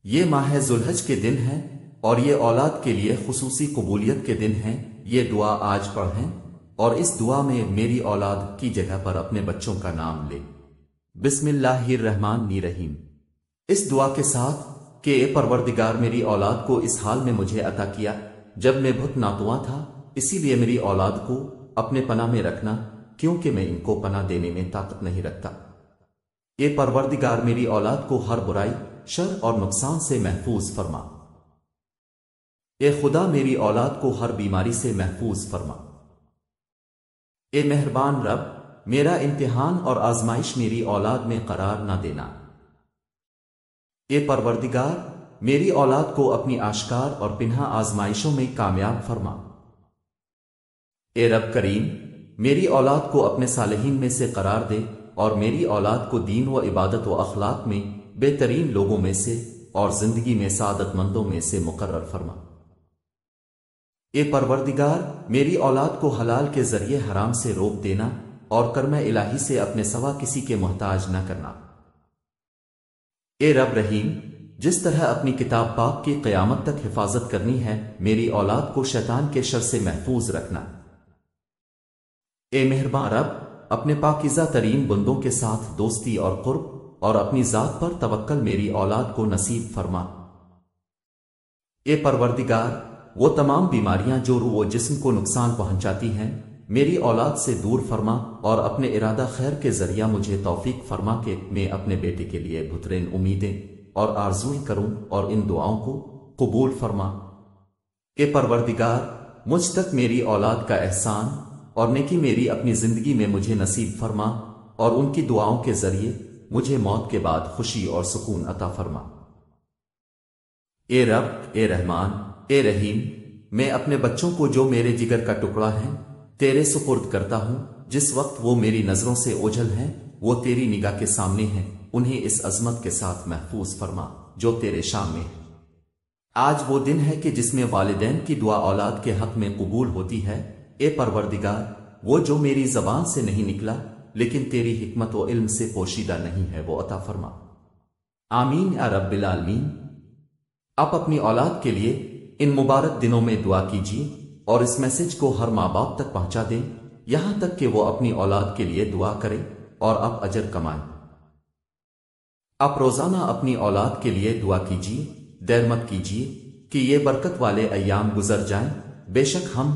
یہ ماہ ذوالحج کے دن ہیں اور یہ اولاد کے لیے خصوصی قبولیت کے دن ہیں۔ یہ دعا آج پڑھیں اور اس دعا میں میری اولاد کی جگہ پر اپنے بچوں کا نام لے۔ بسم اللہ الرحمن الرحیم۔ اس دعا کے ساتھ کہ اے پروردگار میری اولاد کو اس حال میں مجھے عطا کیا جب میں بہت ناتواں تھا، اسی لیے میری اولاد کو اپنے پناہ میں رکھنا، کیونکہ میں ان کو پناہ دینے میں طاقت نہیں رکھتا۔ اے پروردگار میری اولاد کو ہر برائی، شر اور نقصان سے محفوظ فرما۔ اے خدا میری اولاد کو ہر بیماری سے محفوظ فرما۔ اے مہربان رب، میرا امتحان اور آزمائش میری اولاد میں قرار نہ دینا۔ اے پروردگار میری اولاد کو اپنی آشکار اور پنہا آزمائشوں میں کامیاب فرما۔ اے رب کریم میری اولاد کو اپنے صالحین میں سے قرار دے اور میری اولاد کو دین و عبادت و اخلاق میں بہترین لوگوں میں سے اور زندگی میں سعادت مندوں میں سے مقرر فرما۔ اے پروردگار میری اولاد کو حلال کے ذریعے حرام سے روک دینا اور کرم الہی سے اپنے سوا کسی کے محتاج نہ کرنا۔ اے رب رحیم جس طرح اپنی کتاب پاک کی قیامت تک حفاظت کرنی ہے، میری اولاد کو شیطان کے شر سے محفوظ رکھنا۔ اے مہربان رب اپنے پاکیزہ ترین بندوں کے ساتھ دوستی اور قرب اور اپنی ذات پر توکل میری اولاد کو نصیب فرما۔ اے پروردگار وہ تمام بیماریاں جو روح و جسم کو نقصان پہنچاتی ہیں میری اولاد سے دور فرما اور اپنے ارادہ خیر کے ذریعہ مجھے توفیق فرما کہ میں اپنے بیٹے کے لیے بہترین امیدیں اور آرزویں کروں اور ان دعاؤں کو قبول فرما۔ اے پروردگار مجھ تک میری اولاد کا احسان اور نیکی میری اپنی زندگی میں مجھے نصیب فرما اور ان کی دعاؤں کے ذریعے مجھے موت کے بعد خوشی اور سکون عطا فرما۔ اے رب، اے رحمان، اے رحیم میں اپنے بچوں کو جو میرے جگر کا ٹکڑا ہیں تیرے سپرد کرتا ہوں۔ جس وقت وہ میری نظروں سے اوجھل ہیں وہ تیری نگاہ کے سامنے ہیں، انہیں اس عظمت کے ساتھ محفوظ فرما جو تیرے شان میں ہے۔ آج وہ دن ہے کہ جس میں والدین کی دعا اولاد کے حق میں قبول ہوتی ہے۔ اے پروردگار وہ جو میری زبان سے نہیں نکلا لیکن تیری حکمت و علم سے پوشیدہ نہیں ہے وہ عطا فرما۔ آمین یا رب العالمین۔ آپ اپنی اولاد کے لیے ان مبارک دنوں میں دعا کیجیے اور اس میسج کو ہر ماں باپ تک پہنچا دیں یہاں تک کہ وہ اپنی اولاد کے لیے دعا کرے اور آپ اجر کمائیں۔ آپ روزانہ اپنی اولاد کے لیے دعا کیجیے، دیر مت کیجیے کہ یہ برکت والے ایام گزر جائیں۔ بے شک ہم